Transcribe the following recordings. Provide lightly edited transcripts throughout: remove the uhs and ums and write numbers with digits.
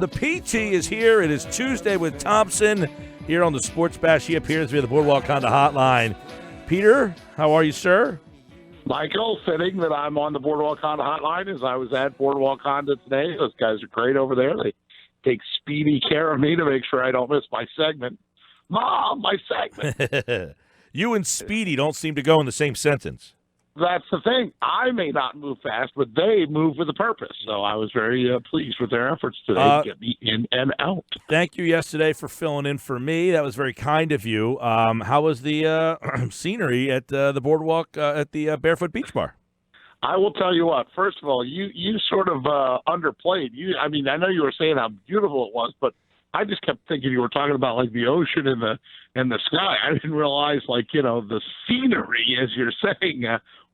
the PT is here. It is Tuesday with Thompson here on the Sports Bash. He appears via the Boardwalk Honda hotline. Peter, how are you, sir? Michael, fitting that I'm on the Boardwalk Honda hotline as I was at Boardwalk Honda today. Those guys are great over there. They take speedy care of me to make sure I don't miss my segment. Mom, my segment. You and Speedy don't seem to go in the same sentence. That's the thing. I may not move fast, but they move with a purpose. So I was very pleased with their efforts today to get me in and out. Thank you yesterday for filling in for me. That was very kind of you. How was the scenery at the boardwalk at the Barefoot Beach Bar? I will tell you what. First of all, you sort of underplayed. I know you were saying how beautiful it was, but I just kept thinking you were talking about like the ocean and the sky. I didn't realize the scenery, as you're saying.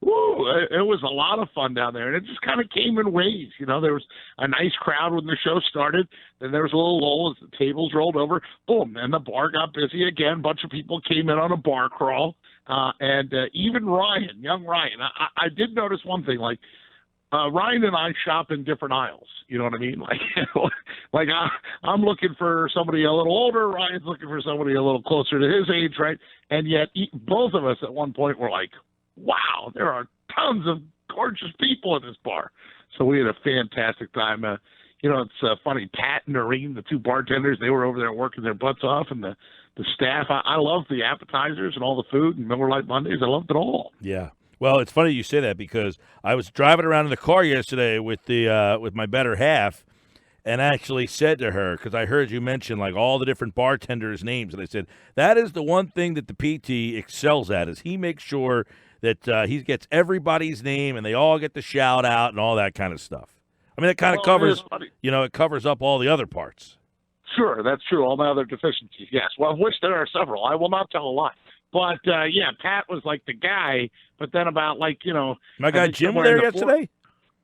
It was a lot of fun down there, and it just kind of came in waves. There was a nice crowd when the show started. Then there was a little lull as the tables rolled over. Boom, and the bar got busy again. A bunch of people came in on a bar crawl, and even young Ryan. I did notice one thing, Ryan and I shop in different aisles. You know what I mean? I'm looking for somebody a little older. Ryan's looking for somebody a little closer to his age, right? And yet both of us at one point were like, wow, there are tons of gorgeous people in this bar. So we had a fantastic time. It's funny. Pat and Noreen, the two bartenders, they were over there working their butts off, and the staff. I love the appetizers and all the food and Miller Lite Mondays. I loved it all. Yeah. Well, it's funny you say that because I was driving around in the car yesterday with with my better half, and I actually said to her, because I heard you mention all the different bartenders' names, and I said that is the one thing that the PT excels at is he makes sure that he gets everybody's name and they all get the shout out and all that kind of stuff. I mean, it kind of covers, it covers up all the other parts. Sure, that's true. All my other deficiencies, yes. Well, of which there are several. I will not tell a lie. But, Pat was the guy, but then about my guy Jim there yesterday?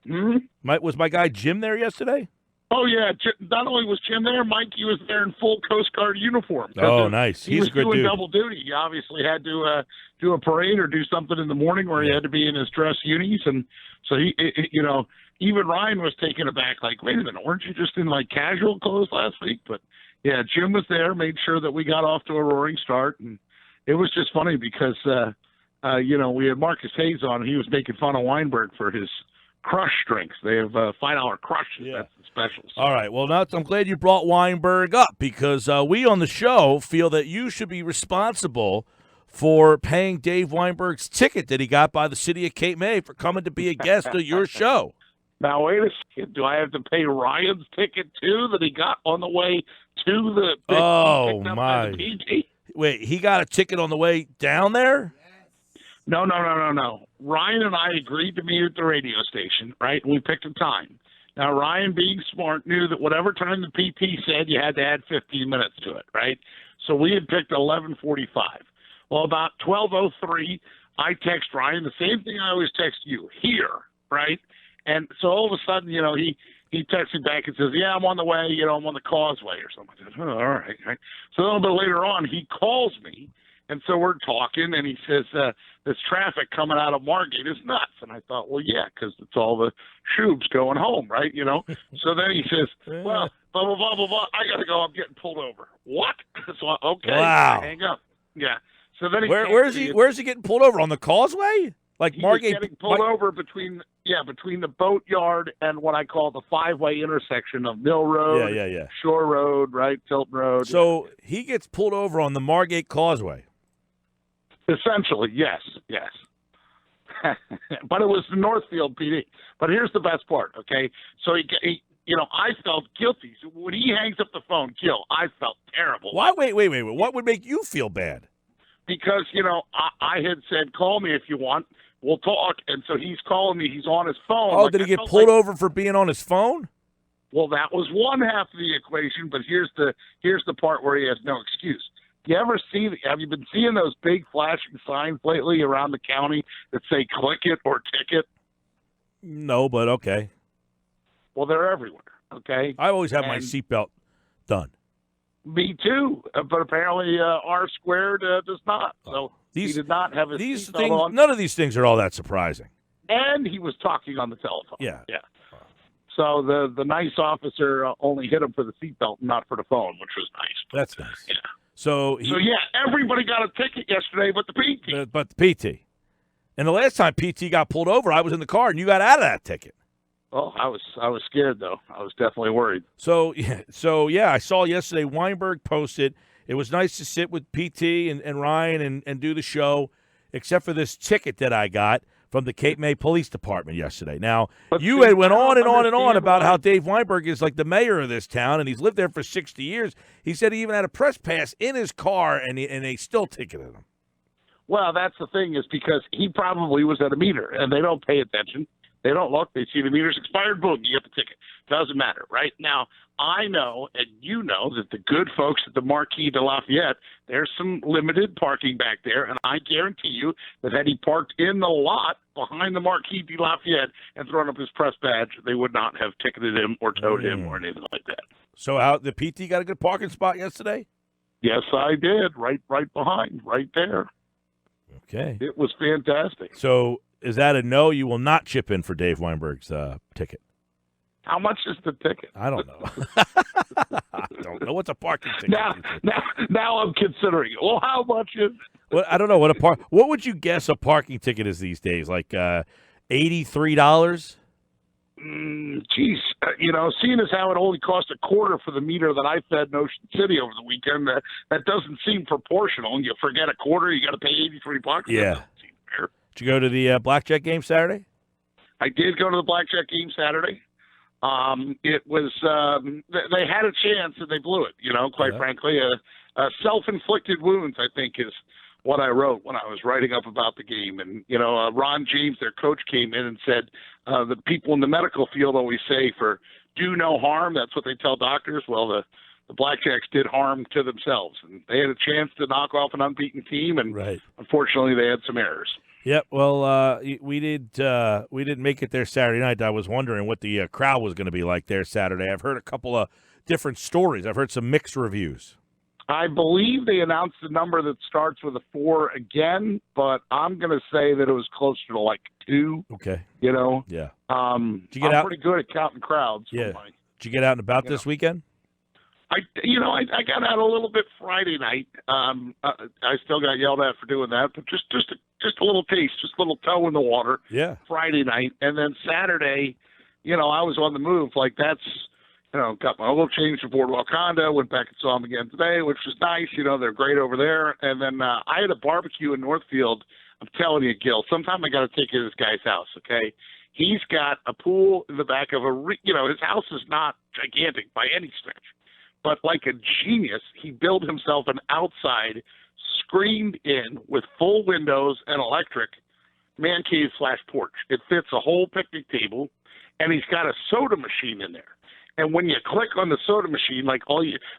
Hmm? Was my guy Jim there yesterday? Oh, yeah. Not only was Jim there, Mikey was there in full Coast Guard uniform. Oh, nice. He's a good dude. He was doing double duty. He obviously had to do a parade or do something in the morning where he had to be in his dress unis. And so, even Ryan was taken aback, wait a minute, weren't you just in, casual clothes last week? But, yeah, Jim was there, made sure that we got off to a roaring start. And it was just funny because, we had Marcus Hayes on, and he was making fun of Weinberg for his crush drinks. They have $5 crushes. Yeah. That's the specials. All right. Well, I'm glad you brought Weinberg up because we on the show feel that you should be responsible for paying Dave Weinberg's ticket that he got by the city of Cape May for coming to be a guest of your show. Now, wait a second. Do I have to pay Ryan's ticket, too, that he got on the way to the Oh, my. The PT? Wait, he got a ticket on the way down there? No. Ryan and I agreed to meet at the radio station, right? And we picked a time. Now, Ryan, being smart, knew that whatever time the PT said, you had to add 15 minutes to it, right? So we had picked 11:45. Well, about 12:03, I text Ryan the same thing I always text you, here, right? And so all of a sudden, he texts me back and says, yeah, I'm on the way, I'm on the causeway or something. I said, oh, all right. So a little bit later on, he calls me. And so we're talking, and he says, this traffic coming out of Margate is nuts. And I thought, well, yeah, because it's all the shubes going home, right? So then he says, well, blah, blah, blah, blah, blah. I got to go. I'm getting pulled over. What? So, okay. Wow. I hang up. Yeah. So then where's he getting pulled over? On the causeway? Margate? Getting pulled over between the boatyard and what I call the five-way intersection of Mill Road, Shore Road, right, Tilton Road. So he gets pulled over on the Margate Causeway. Essentially, yes. But it was the Northfield PD. But here's the best part, okay? So he I felt guilty. So when he hangs up the phone, Gill, I felt terrible. Why? Wait. What would make you feel bad? Because, I had said, call me if you want. We'll talk. And so he's calling me. He's on his phone. Oh, did he get pulled over for being on his phone? Well, that was one half of the equation, but here's the part where he has no excuse. Have you been seeing those big flashing signs lately around the county that say click it or ticket? No, but okay. Well, they're everywhere, okay? I always have my seatbelt done. Me too, but apparently R squared does not. So he did not have his seatbelt on. None of these things are all that surprising. And he was talking on the telephone. Yeah. So the nice officer only hit him for the seatbelt, not for the phone, which was nice. That's nice. Yeah. So everybody got a ticket yesterday, but the PT. But the PT. And the last time PT got pulled over, I was in the car, and you got out of that ticket. Oh, I was scared though. I was definitely worried. So I saw yesterday Weinberg posted. It was nice to sit with PT and Ryan and do the show, except for this ticket that I got from the Cape May Police Department yesterday. Now, had went on and on and on about how Dave Weinberg is like the mayor of this town, and he's lived there for 60 years. He said he even had a press pass in his car, and they still ticketed him. Well, that's the thing, is because he probably was at a meter, and they don't pay attention. They don't look. They see the meter's expired, boom, you get the ticket. Doesn't matter, right? Now, I know, and you know, that the good folks at the Marquis de Lafayette, there's some limited parking back there, and I guarantee you that had he parked in the lot behind the Marquis de Lafayette and thrown up his press badge, they would not have ticketed him or towed him or anything like that. So how the PT got a good parking spot yesterday? Yes, I did. Right behind, right there. Okay. It was fantastic. So is that a no? You will not chip in for Dave Weinberg's ticket? How much is the ticket? I don't know. I don't know. What's a parking ticket? Now I'm considering it. Well, how much is it? Well, I don't know. What would you guess a parking ticket is these days? Like $83? Geez, seeing as how it only cost a quarter for the meter that I fed in Ocean City over the weekend, that doesn't seem proportional. You forget a quarter, you got to pay $83. Yeah. That doesn't seem fair. Did you go to the Blackjack game Saturday? I did go to the Blackjack game Saturday. It was they had a chance and they blew it. Quite frankly, self-inflicted wounds, I think, is what I wrote when I was writing up about the game. And Ron James, their coach, came in and said the people in the medical field always say for do no harm. That's what they tell doctors. Well, the Blackjacks did harm to themselves, and they had a chance to knock off an unbeaten team, and unfortunately, they had some errors. Yep. Well, we didn't make it there Saturday night. I was wondering what the crowd was going to be like there Saturday. I've heard a couple of different stories. I've heard some mixed reviews. I believe they announced a number that starts with a 4 again, but I'm going to say that it was closer to like 2. Okay. Yeah. Did you get I'm out? Pretty good at counting crowds. Yeah. Did you get out and about this weekend? I got out a little bit Friday night. I still got yelled at for doing that, but just a little taste, just a little toe in the water. Yeah. Friday night, and then Saturday, I was on the move. Like that's, got my oil changed to Boardwalk Honda. Went back and saw them again today, which was nice. They're great over there. And then I had a barbecue in Northfield. I'm telling you, Gil. Sometime I got to take you to this guy's house. Okay. He's got a pool in the back of his house is not gigantic by any stretch. But like a genius, he built himself an outside, screened in with full windows and electric man cave / porch. It fits a whole picnic table, and he's got a soda machine in there. And when you click on the soda machine,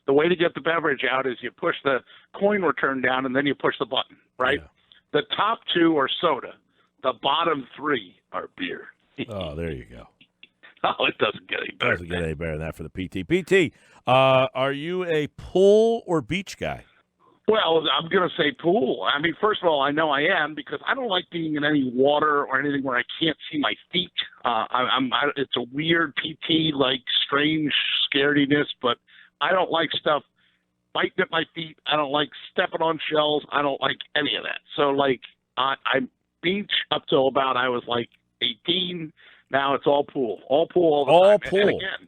the way to get the beverage out is you push the coin return down, and then you push the button, right? Yeah. The top 2 are soda. The bottom 3 are beer. Oh, there you go. Oh, it doesn't get any better. It doesn't get any better than that for the PT. PT, are you a pool or beach guy? Well, I'm going to say pool. I mean, first of all, I know I am because I don't like being in any water or anything where I can't see my feet. It's a weird PT, strange scarediness, but I don't like stuff biting at my feet. I don't like stepping on shells. I don't like any of that. So, I'm beach up till about I was 18. Now it's all pool. All pool all the time. All pool. And again,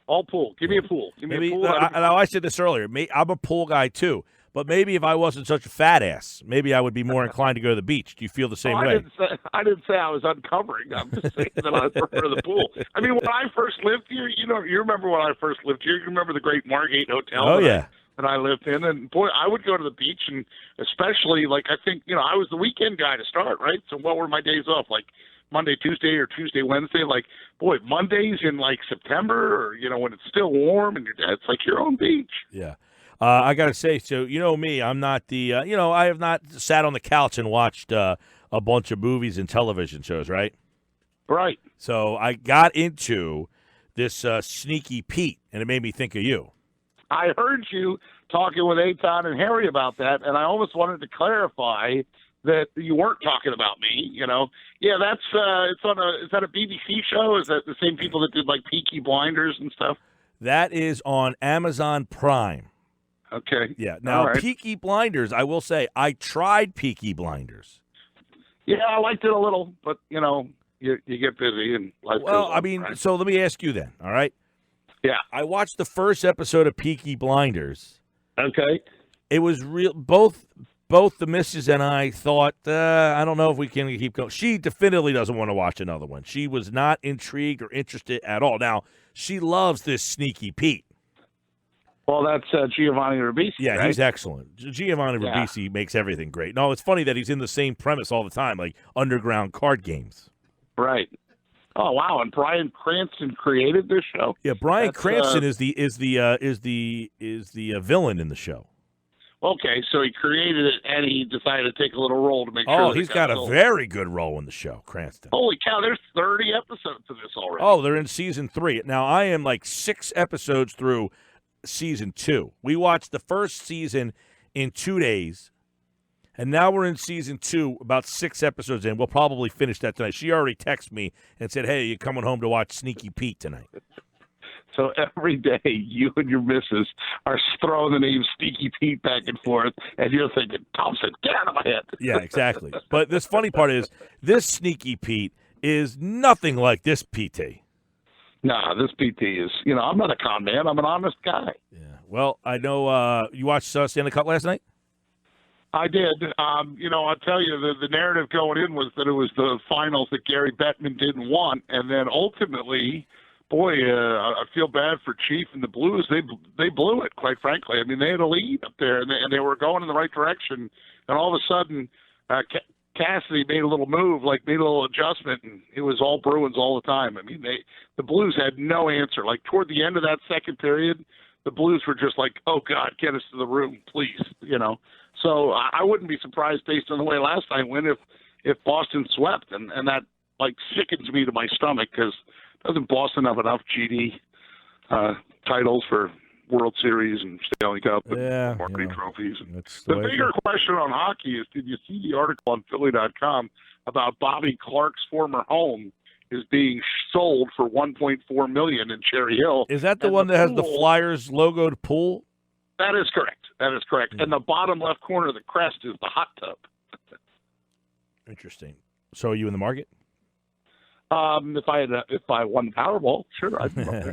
all pool. Give me a pool. Give me a pool. I said this earlier. I'm a pool guy, too. But maybe if I wasn't such a fat ass, maybe I would be more inclined to go to the beach. Do you feel the same way? I didn't say I was uncovering. I'm just saying that I prefer the pool. I mean, when I first lived here, you remember when I first lived here. You remember the great Margate Hotel? Oh, yeah. That I lived in. And, boy, I would go to the beach, and especially, I think, I was the weekend guy to start, right? So what were my days off? Monday, Tuesday, or Tuesday, Wednesday. Mondays in, September or, when it's still warm, and it's like your own beach. Yeah. I got to say, so me, I'm not the, I have not sat on the couch and watched a bunch of movies and television shows, right? Right. So I got into this Sneaky Pete, and it made me think of you. I heard you talking with Eitan and Harry about that, and I almost wanted to clarify that you weren't talking about me. Yeah, that's is that a BBC show? Is that the same people that did like Peaky Blinders and stuff? That is on Amazon Prime. Okay. Yeah. Now, right. Peaky Blinders, I will say, I tried Peaky Blinders. Yeah, I liked it a little, but you get busy and life goes on. I mean, right? So let me ask you then. All right. Yeah. I watched the first episode of Peaky Blinders. Okay. It was real. Both the missus and I thought, I don't know if we can keep going. She definitively doesn't want to watch another one. She was not intrigued or interested at all. Now, she loves this Sneaky Pete. Well, that's Giovanni Ribisi. Yeah, right? He's excellent. Giovanni Ribisi makes everything great. No, it's funny that he's in the same premise all the time, like underground card games. Right. Oh wow! And Bryan Cranston created this show. Yeah, Bryan Cranston is the villain in the show. Okay, so he created it and he decided to take a little role to make sure. Oh, he's got a very good role in the show, Cranston. Holy cow! There's 30 episodes of this already. Oh, they're in season 3 now. I am like 6 episodes through season 2. We watched the first season in 2 days, and now we're in season 2, about 6 episodes in. We'll probably finish that tonight. She already texted me and said, "Hey, you coming home to watch Sneaky Pete tonight?" So every day, you and your missus are throwing the name Sneaky Pete back and forth, and you're thinking, Thompson, get out of my head. Yeah, exactly. But this funny part is, this Sneaky Pete is nothing like this PT. Nah, this PT is, I'm not a con man. I'm an honest guy. Yeah. Well, I know you watched Stanley Cup last night? I did. I'll tell you, the narrative going in was that it was the finals that Gary Bettman didn't want, and then ultimately, boy, I feel bad for Chief and the Blues. They blew it, quite frankly. I mean, they had a lead up there, and they were going in the right direction, and all of a sudden, Cassidy made a little move, made a little adjustment, and it was all Bruins all the time. I mean, the Blues had no answer. Like, toward the end of that second period, the Blues were just like, oh, God, get us to the room, please, So I wouldn't be surprised, based on the way last night went, if Boston swept, and that, sickens me to my stomach, because doesn't Boston have enough GD titles for World Series and Stanley Cup and marketing trophies? The bigger question on hockey is, did you see the article on Philly.com about Bobby Clark's former home is being sold for $1.4 million in Cherry Hill? Is that the one that has the Flyers logoed pool? That is correct. Mm-hmm. And the bottom left corner of the crest is the hot tub. Interesting. So are you in the market? If I won the Powerball, sure, I'd come up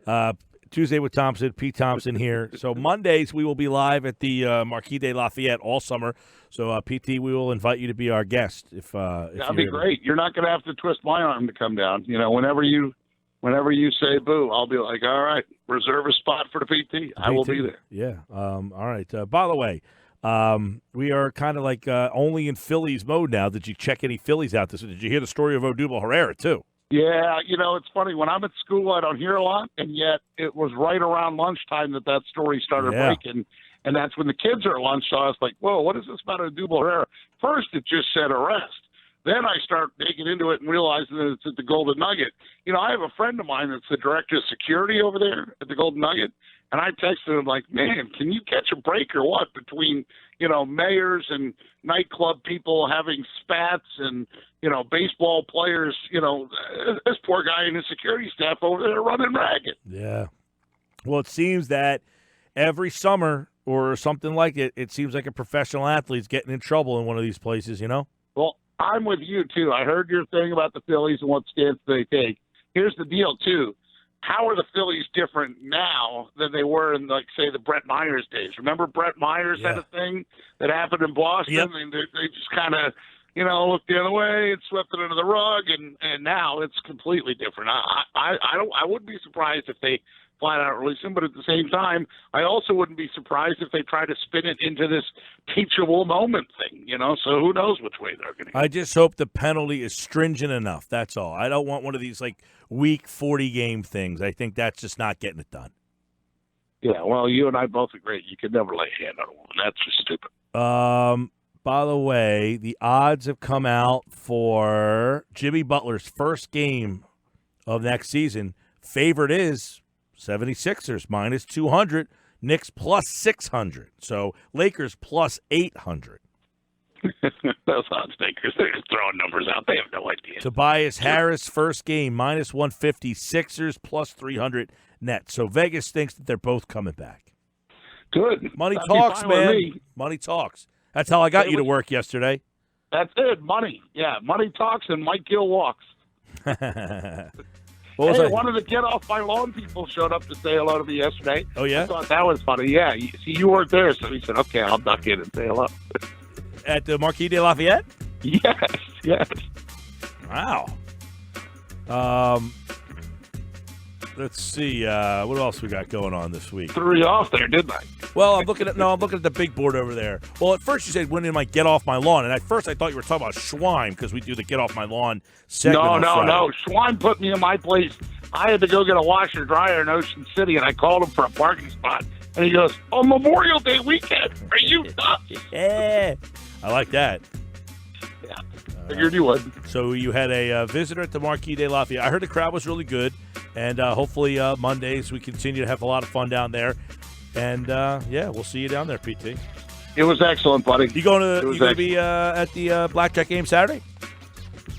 there. Tuesday with Thompson, Pete Thompson here. So Mondays we will be live at the Marquis de Lafayette all summer. So PT, we will invite you to be our guest. If that'd be great. You're not going to have to twist my arm to come down. Whenever you say boo, I'll be like, all right, reserve a spot for the PT. I will be there. Yeah. All right. By the way, we are kind of like only in Phillies mode now. Did you check any Phillies out this? Did you hear the story of Odubel Herrera too? Yeah, it's funny. When I'm at school, I don't hear a lot, and yet it was right around lunchtime that story started breaking, and that's when the kids are at lunch, so I was like, whoa, what is this about Odubel Herrera? First, it just said arrest. Then I start digging into it and realizing that it's at the Golden Nugget. I have a friend of mine that's the director of security over there at the Golden Nugget, and I texted him like, man, can you catch a break or what between, mayors and nightclub people having spats and, baseball players, this poor guy and his security staff over there running ragged. Yeah. Well, it seems that every summer or something like it, it seems like a professional athlete's getting in trouble in one of these places, Well, I'm with you, too. I heard your thing about the Phillies and what stance they take. Here's the deal, too. How are the Phillies different now than they were in, say, the Brett Myers days? Remember Brett Myers had a thing that happened in Boston? Yep. And they just kind of, looked the other way and swept it under the rug, and now it's completely different. I wouldn't be surprised if they flat out release him, but at the same time, I also wouldn't be surprised if they try to spin it into this teachable moment thing, so who knows which way they're going to go. I just hope the penalty is stringent enough. That's all. I don't want one of these week 40 game things. I think that's just not getting it done. Yeah, well, you and I both agree. You could never lay a hand on a woman. That's just stupid. By the way, the odds have come out for Jimmy Butler's first game of next season. Favorite is 76ers minus 200, Knicks plus 600. So Lakers plus 800. Those odds makers, they're just throwing numbers out. They have no idea. Tobias Harris, first game, -150, Sixers, +300 net. So Vegas thinks that they're both coming back. Good. Money That'd be talks, fine with man. me. Money talks. That's how I got you to work yesterday. That's it. Money. Yeah, money talks and Mike Gill walks. One of the Get Off My Lawn people showed up to say hello to me yesterday. Oh, yeah? I thought that was funny. Yeah. You weren't there, so he said, okay, I'll duck in and say hello. At the Marquis de Lafayette? Yes. Wow. Let's see. What else we got going on this week? Threw you off there, didn't I? Well, I'm looking at the big board over there. Well, at first you said when did I get off my lawn, and at first I thought you were talking about Schwein because we do the get off my lawn segment. No. Schwein put me in my place. I had to go get a washer dryer in Ocean City, and I called him for a parking spot, and he goes, "On Memorial Day weekend, are you nuts?" Yeah, I like that. Yeah, figured you would. So you had a visitor at the Marquis de Lafayette. I heard the crowd was really good, and hopefully Mondays we continue to have a lot of fun down there. And we'll see you down there, PT. It was excellent, buddy. You going to be at the Blackjack game Saturday?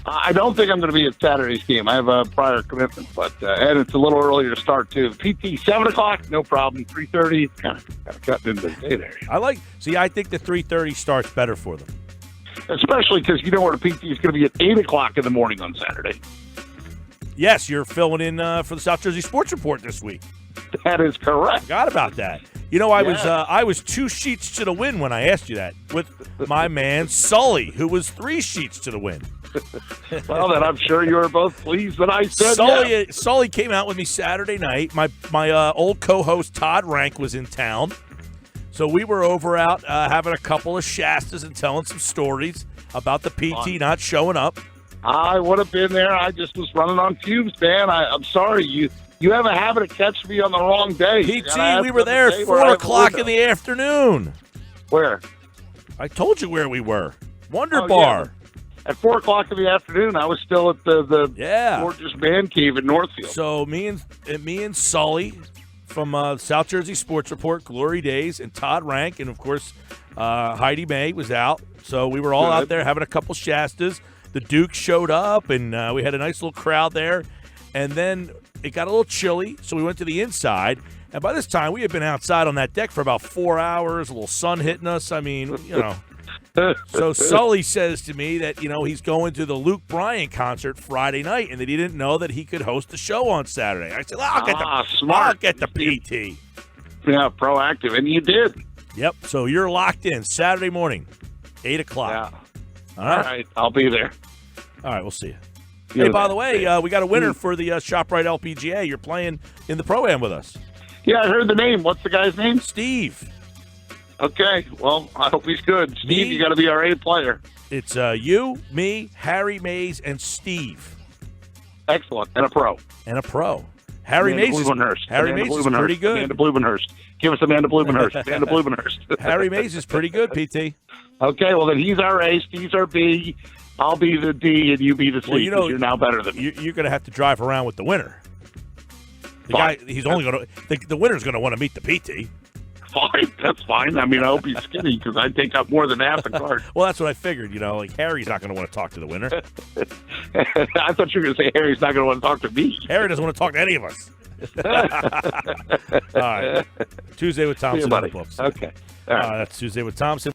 I don't think I'm going to be at Saturday's game. I have a prior commitment, and it's a little earlier to start too. PT 7:00, no problem. 3:30, kind of cutting into the day there. I think the 3:30 starts better for them. Especially because you know where the PT is going to be at 8:00 in the morning on Saturday. Yes, you're filling in for the South Jersey Sports Report this week. That is correct. Forgot about that. You know, I was 2 sheets to the win when I asked you that with my man Sully, who was 3 sheets to the win. Well, then I'm sure you were both pleased that I said Sully came out with me Saturday night. My old co-host Todd Rank was in town, so we were over out having a couple of Shastas and telling some stories about the PT not showing up. I would have been there. I just was running on fumes, man. I'm sorry. You have a habit of catching me on the wrong day. PT, we were there at 4:00 in the afternoon. Where? I told you where we were. Wonder Bar. Yeah. At 4:00 in the afternoon, I was still at the gorgeous man cave in Northfield. So me and Sully from South Jersey Sports Report, Glory Days, and Todd Rank, and of course Heidi May was out. So we were all out there having a couple Shastas. The Duke showed up, and we had a nice little crowd there. And then it got a little chilly, so we went to the inside. And by this time, we had been outside on that deck for about 4 hours, a little sun hitting us. I mean, you know. So Sully says to me that, you know, he's going to the Luke Bryan concert Friday night and that he didn't know that he could host the show on Saturday. I said, I'll get the PT. Yeah, proactive. And you did. Yep. So you're locked in Saturday morning, 8:00. Yeah. All right. I'll be there. All right. We'll see you. Hey, by the way, we got a winner for the ShopRite LPGA. You're playing in the Pro-Am with us. Yeah, I heard the name. What's the guy's name? Steve. Okay. Well, I hope he's good. Steve, you got to be our A player. It's you, me, Harry Mays, and Steve. Excellent. And a pro. Harry Mays is pretty good. Amanda Blumenhurst. Give us Amanda Blumenhurst. Amanda Blumenhurst. Harry Mays is pretty good, PT. Okay, well, then he's our A, Steve's our B. I'll be the D, and you be the C. Well, you're now better than me. You're going to have to drive around with the winner. The winner's going to want to meet the PT. Fine, that's fine. I mean, I hope he's skinny because I take up more than half the card. Well, that's what I figured. You know, like Harry's not going to want to talk to the winner. I thought you were going to say Harry's not going to want to talk to me. Harry doesn't want to talk to any of us. All right. Tuesday with Thompson in the books. Okay. All right. That's Tuesday with Thompson.